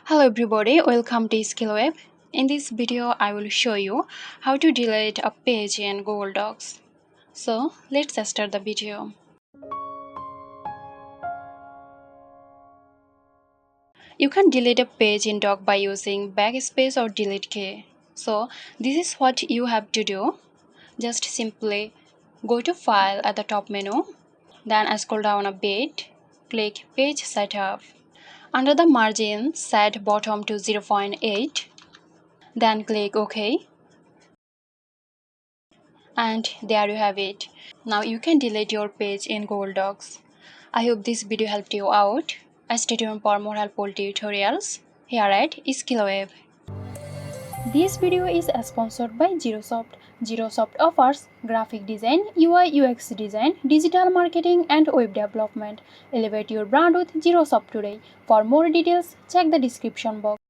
Hello everybody, welcome to SkillWeb. In this video, I will show you how to delete a page in Google Docs. So let's start the video. You can delete a page in Doc by using Backspace or delete key. So this is what you have to do. Just simply go to File at the top menu, then scroll down a bit, click Page Setup. Under the margin, set bottom to 0.8. Then click OK, and there you have it. Now you can delete your page in Google Docs. I hope this video helped you out. Stay tuned for more helpful tutorials here at SkillWeb. This video is sponsored by Zerosoft. Zerosoft offers graphic design, UI UX design, digital marketing and web development. Elevate your brand with Zerosoft today. For more details, check the description box.